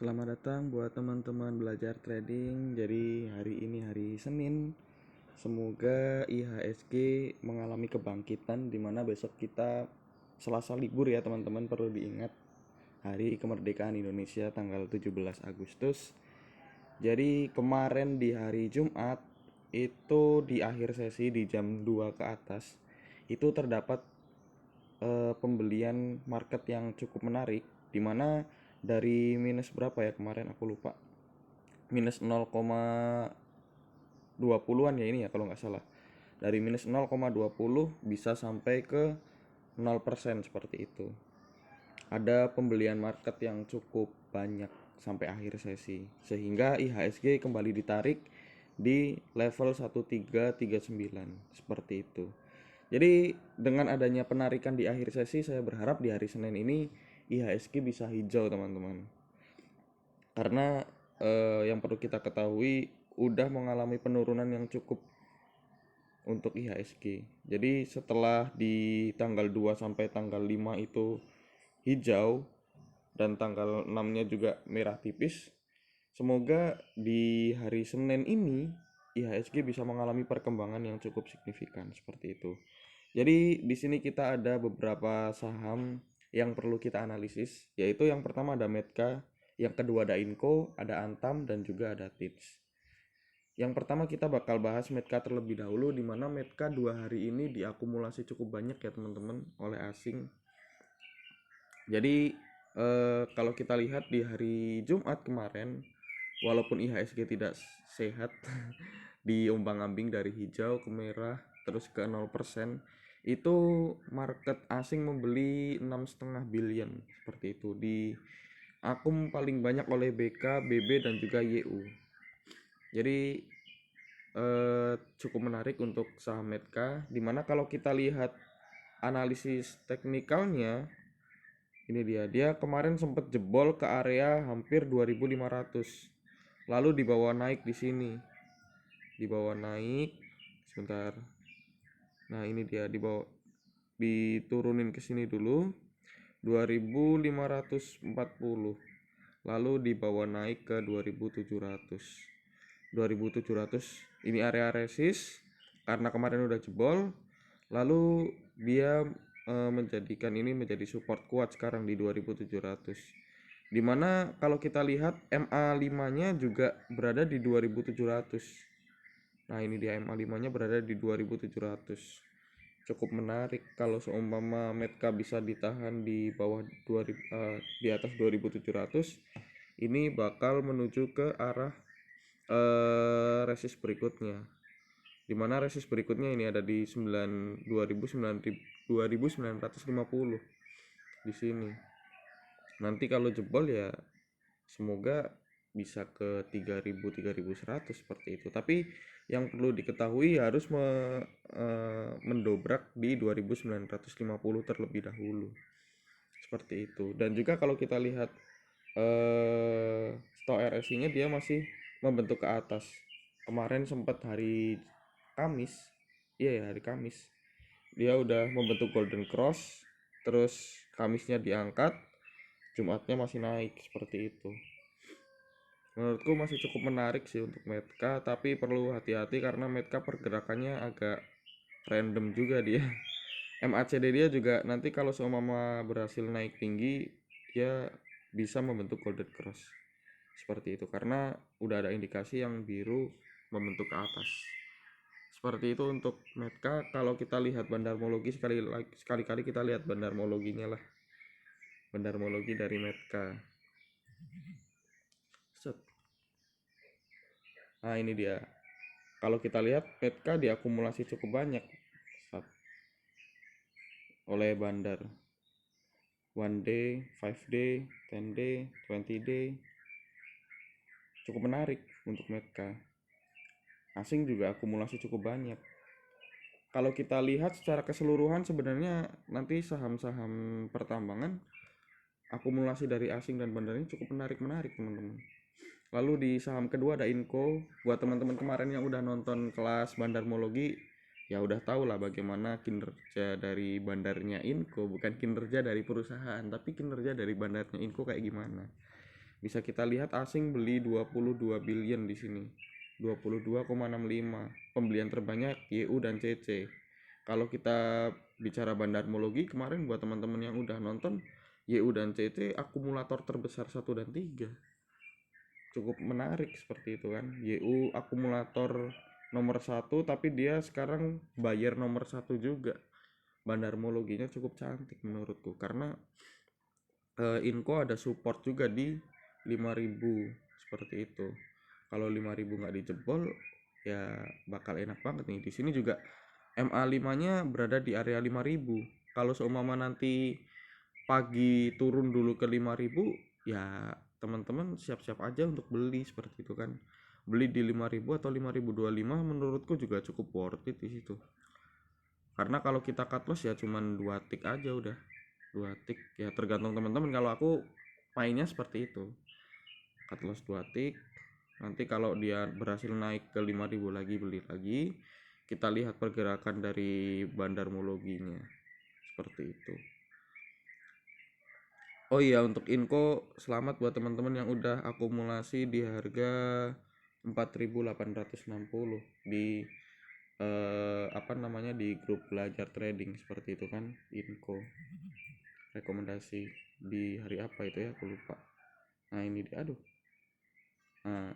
Selamat datang buat teman-teman belajar trading. Jadi hari ini hari Senin. Semoga IHSG mengalami kebangkitan di mana besok kita Selasa libur ya teman-teman, perlu diingat. Hari kemerdekaan Indonesia tanggal 17 Agustus. Jadi kemarin di hari Jumat itu di akhir sesi di jam 2 ke atas itu terdapat pembelian market yang cukup menarik, dimana dari minus berapa ya kemarin aku lupa, minus 0,20-an ya ini ya kalau nggak salah, dari minus 0,20 bisa sampai ke 0% seperti itu. Ada pembelian market yang cukup banyak sampai akhir sesi sehingga IHSG kembali ditarik di level 1339 seperti itu. Jadi dengan adanya penarikan di akhir sesi, saya berharap di hari Senin ini IHSG bisa hijau teman-teman. Karena yang perlu kita ketahui udah mengalami penurunan yang cukup untuk IHSG. Jadi setelah di tanggal 2 sampai tanggal 5 itu hijau dan tanggal 6-nya juga merah tipis, semoga di hari Senin ini IHSG bisa mengalami perkembangan yang cukup signifikan seperti itu. Jadi di sini kita ada beberapa saham yang perlu kita analisis, yaitu yang pertama ada Medca, yang kedua ada Inco, ada Antam, dan juga ada TIPS. Yang pertama kita bakal bahas Medca terlebih dahulu, di mana Medca 2 hari ini diakumulasi cukup banyak ya teman-teman oleh asing. Jadi kalau kita lihat di hari Jumat kemarin, walaupun IHSG tidak sehat diombang-ambing dari hijau ke merah terus ke 0%, itu market asing membeli 6,5 billion seperti itu, di akum paling banyak oleh BK, BB, dan juga YU. Jadi cukup menarik untuk saham Medca, dimana kalau kita lihat analisis teknikalnya, ini dia kemarin sempat jebol ke area hampir 2500, lalu dibawa naik di sini, dibawa naik sebentar. Nah ini dia, dibawa, diturunin ke sini dulu 2540, lalu dibawa naik ke 2700. Ini area resist karena kemarin udah jebol, lalu dia menjadikan ini menjadi support kuat sekarang di 2700, dimana kalau kita lihat MA5 nya juga berada di 2700. Nah ini dia, MA5 nya berada di 2700. Cukup menarik kalau seumpama Medca bisa ditahan di bawah di atas 2700, ini bakal menuju ke arah resist berikutnya, dimana resist berikutnya ini ada di 2950 di sini. Nanti kalau jebol ya semoga bisa ke 3100 seperti itu. Tapi yang perlu diketahui harus mendobrak di 2950 terlebih dahulu seperti itu. Dan juga kalau kita lihat stock RSI nya dia masih membentuk ke atas. Kemarin sempat hari Kamis, iya ya hari Kamis, dia udah membentuk golden cross, terus Kamisnya diangkat, Jumatnya masih naik seperti itu. Menurutku masih cukup menarik sih untuk Medca, tapi perlu hati-hati karena Medca pergerakannya agak random juga dia. MACD dia juga nanti kalau seumpama berhasil naik tinggi, dia bisa membentuk golden cross seperti itu, karena udah ada indikasi yang biru membentuk ke atas. Seperti itu untuk Medca. Kalau kita lihat bandarmologi, sekali-kali kita lihat bandarmologinya lah, bandarmologi dari Medca. Nah ini dia, kalau kita lihat Medca diakumulasi cukup banyak oleh bandar 1 day, 5 day, 10 day, 20 day. Cukup menarik untuk Medca. Asing juga akumulasi cukup banyak. Kalau kita lihat secara keseluruhan, sebenarnya nanti saham-saham pertambangan akumulasi dari asing dan bandar ini cukup menarik teman-teman. Lalu di saham kedua ada Inco. Buat teman-teman kemarin yang udah nonton kelas bandarmologi, ya udah tahu lah bagaimana kinerja dari bandarnya Inco. Bukan kinerja dari perusahaan, tapi kinerja dari bandarnya Inco kayak gimana. Bisa kita lihat asing beli 22 billion di sini. 22,65. Pembelian terbanyak YU dan CC. Kalau kita bicara bandarmologi kemarin, buat teman-teman yang udah nonton, YU dan CC akumulator terbesar 1 dan 3. Cukup menarik seperti itu kan. YU akumulator nomor 1, tapi dia sekarang buyer nomor 1 juga. Bandarmologinya cukup cantik menurutku, karena Inco ada support juga di 5000 seperti itu. Kalau 5000 nggak dijebol ya bakal enak banget nih. Di sini juga MA5-nya berada di area 5000. Kalau seumpama nanti pagi turun dulu ke 5000, ya teman-teman siap-siap aja untuk beli seperti itu kan. Beli di 5000 atau 5025 menurutku juga cukup worth it di situ. Karena kalau kita cut loss ya cuman 2 tick aja udah. 2 tick ya, tergantung teman-teman. Kalau aku mainnya seperti itu. Cut loss 2 tick. Nanti kalau dia berhasil naik ke 5000 lagi, beli lagi. Kita lihat pergerakan dari bandarmologinya. Seperti itu. Oh iya, untuk info selamat buat teman-teman yang udah akumulasi di harga 4.860 di di grup belajar trading seperti itu kan. Info rekomendasi di hari apa itu ya, aku lupa. Nah ini dia, nah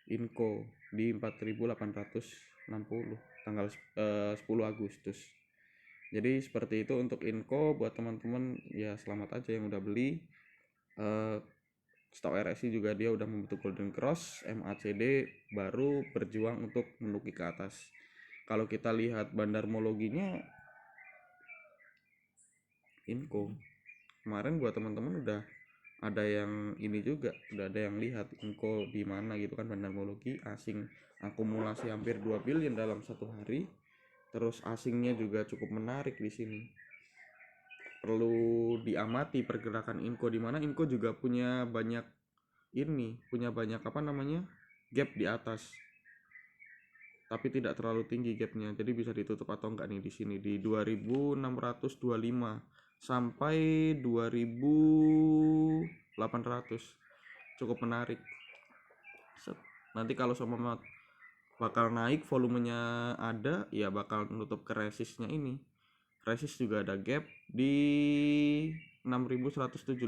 Inco di 4.860 tanggal 10 Agustus. Jadi seperti itu untuk Inco buat teman-teman ya, selamat aja yang udah beli. Stok RSI juga dia udah membentuk golden cross, MACD baru berjuang untuk menuki ke atas. Kalau kita lihat bandarmologinya Inco kemarin buat teman-teman udah ada yang ini juga, udah ada yang lihat Inco di mana gitu kan. Bandarmologi asing akumulasi hampir 2 billion dalam satu hari. Terus asingnya juga cukup menarik di sini. Perlu diamati pergerakan Inco, di mana Inco juga punya banyak gap di atas. Tapi tidak terlalu tinggi gapnya, jadi bisa ditutup atau enggak nih di sini di 2625 sampai 2800. Cukup menarik. Nanti kalau sama bakal naik, volumenya ada, ya bakal menutup ke resistnya ini. Resist juga ada gap di 6175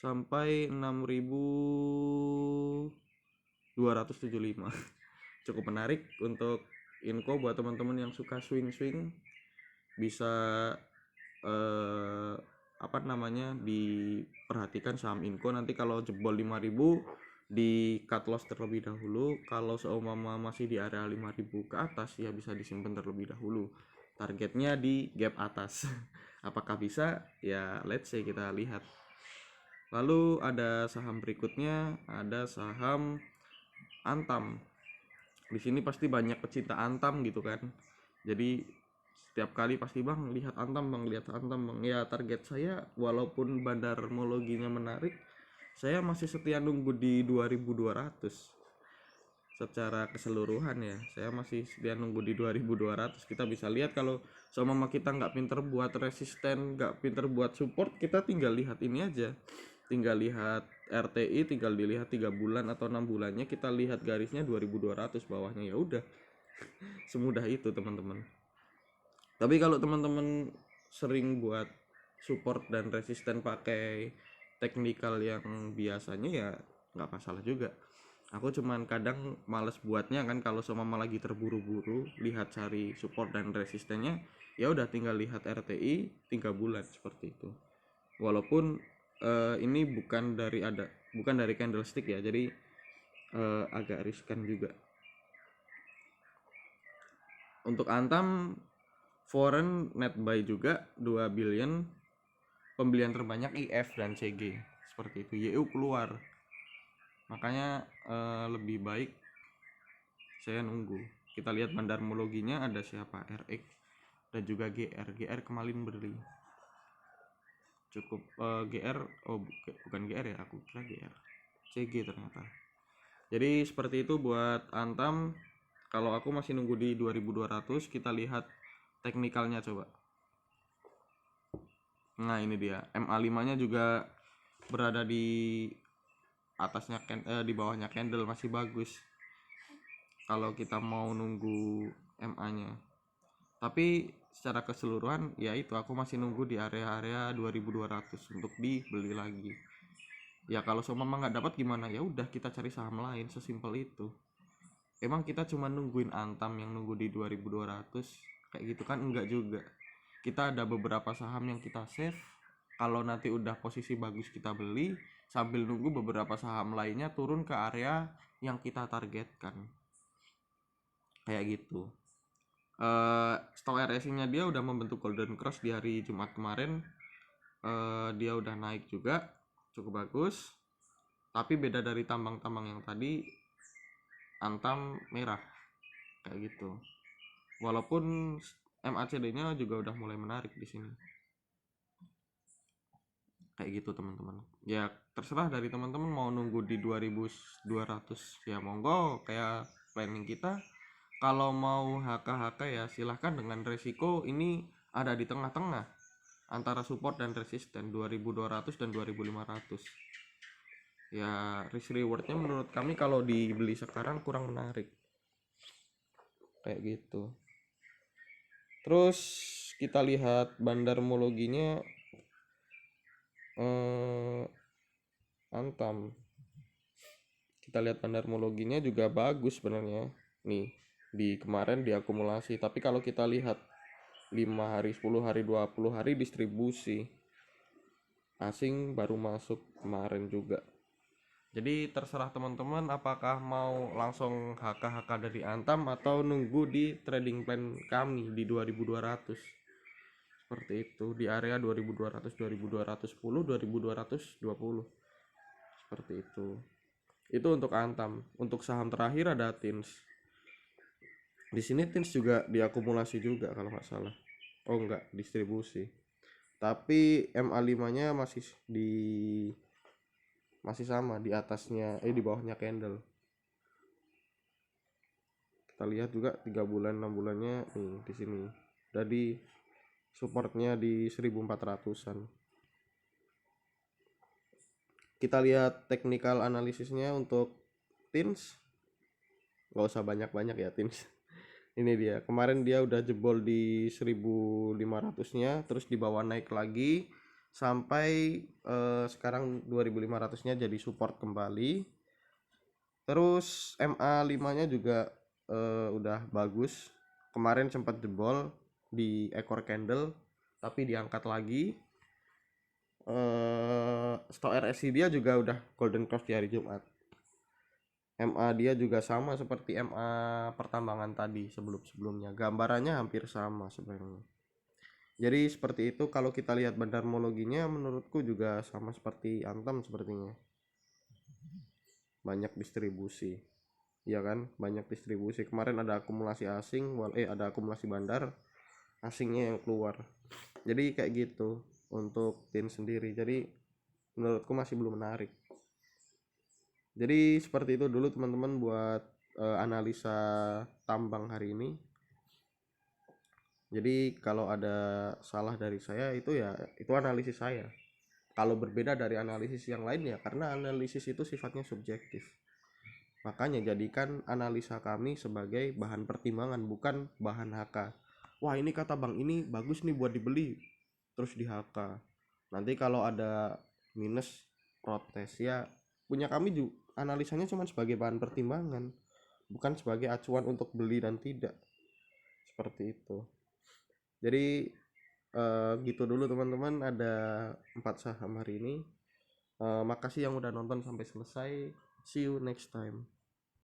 sampai 6275. Cukup menarik untuk info buat teman-teman yang suka swing bisa diperhatikan saham Inco. Nanti kalau jebol 5000 di cut loss terlebih dahulu. Kalau seumpama masih di area 5000 ke atas ya bisa disimpan terlebih dahulu. Targetnya di gap atas. Apakah bisa? Ya let's say kita lihat. Lalu ada saham berikutnya, ada saham Antam. Di sini pasti banyak pecinta Antam gitu kan. Jadi setiap kali pasti bang lihat Antam bang. Ya target saya walaupun bandarmologinya menarik, saya masih setia nunggu di 2200 secara keseluruhan ya. Saya masih setia nunggu di 2200. Kita bisa lihat kalau sama kita nggak pinter buat resisten, nggak pinter buat support, kita tinggal lihat ini aja. Tinggal lihat RTI, tinggal dilihat 3 bulan atau 6 bulannya, kita lihat garisnya 2200 bawahnya, ya udah. Semudah itu teman-teman. Tapi kalau teman-teman sering buat support dan resisten pakai teknikal yang biasanya ya nggak masalah juga. Aku cuman kadang males buatnya kan, kalau seumpama lagi terburu-buru lihat cari support dan resistennya, ya udah tinggal lihat RTI 3 bulan seperti itu. Walaupun ini bukan dari candlestick ya, jadi agak riskan juga. Untuk Antam foreign net buy juga 2 billion. Pembelian terbanyak IF dan CG seperti itu. YU keluar, makanya lebih baik saya nunggu. Kita lihat bandarmologinya ada siapa, RX dan juga GR kemarin beli cukup. Bukan GR ya, aku kira GR, CG ternyata. Jadi seperti itu buat Antam. Kalau aku masih nunggu di 2200. Kita lihat teknikalnya coba. Nah ini dia, MA5 nya juga berada di di bawahnya candle masih bagus kalau kita mau nunggu MA-nya. Tapi secara keseluruhan ya itu, aku masih nunggu di area-area 2200 untuk dibeli lagi. Ya kalau seumpama nggak dapat gimana, ya udah kita cari saham lain, sesimpel itu. Emang kita cuma nungguin Antam yang nunggu di 2200 kayak gitu kan? Enggak juga. Kita ada beberapa saham yang kita save, kalau nanti udah posisi bagus kita beli, sambil nunggu beberapa saham lainnya turun ke area yang kita targetkan, kayak gitu. Stock RSI-nya dia udah membentuk golden cross di hari Jumat kemarin. Dia udah naik juga cukup bagus, tapi beda dari tambang-tambang yang tadi, Antam merah kayak gitu. Walaupun MACD-nya juga udah mulai menarik di sini. Kayak gitu teman-teman. Ya terserah dari teman-teman mau nunggu di 2200 ya monggo, kayak planning kita. Kalau mau HK-HK ya silahkan, dengan resiko ini ada di tengah-tengah antara support dan resisten 2200 dan 2500. Ya risk rewardnya menurut kami kalau dibeli sekarang kurang menarik, kayak gitu. Terus kita lihat bandarmologinya, Antam. Kita lihat bandarmologinya juga bagus sebenarnya. Nih, di kemarin diakumulasi, tapi kalau kita lihat 5 hari, 10 hari, 20 hari distribusi, asing baru masuk kemarin juga. Jadi terserah teman-teman apakah mau langsung HK-HK dari Antam atau nunggu di trading plan kami di 2200. Seperti itu, di area 2200, 2210, 2220. Seperti itu. Itu untuk Antam. Untuk saham terakhir ada Tins. Di sini Tins juga diakumulasi juga kalau nggak salah. Oh enggak, distribusi. Tapi MA5-nya masih sama di atasnya, di bawahnya candle. Kita lihat juga 3 bulan 6 bulannya nih di sini. Jadi supportnya di 1400-an. Kita lihat technical analisisnya untuk Tins. Nggak usah banyak-banyak ya Tins. Ini dia, kemarin dia udah jebol di 1500-nya, terus dibawa naik lagi sampai sekarang 2500-nya jadi support kembali. Terus MA5-nya juga udah bagus. Kemarin sempat jebol di ekor candle tapi diangkat lagi. Stock RSI dia juga udah golden cross di hari Jumat. MA dia juga sama seperti MA pertambangan tadi sebelumnya. Gambarannya hampir sama sebenarnya. Jadi seperti itu. Kalau kita lihat bandarmologinya menurutku juga sama seperti Antam sepertinya. Banyak distribusi. Ya kan? Banyak distribusi. Kemarin ada akumulasi asing, ada akumulasi bandar, asingnya yang keluar. Jadi kayak gitu untuk Tin sendiri. Jadi menurutku masih belum menarik. Jadi seperti itu dulu teman-teman buat analisa tambang hari ini. Jadi kalau ada salah dari saya itu ya itu analisis saya. Kalau berbeda dari analisis yang lainnya, karena analisis itu sifatnya subjektif. Makanya jadikan analisa kami sebagai bahan pertimbangan, bukan bahan HK. Wah ini kata bang ini bagus nih buat dibeli, terus di HK. Nanti kalau ada minus protes, ya punya kami juga analisanya cuma sebagai bahan pertimbangan, bukan sebagai acuan untuk beli dan tidak. Seperti itu. Jadi gitu dulu teman-teman, ada 4 saham hari ini. Makasih yang udah nonton sampai selesai. See you next time.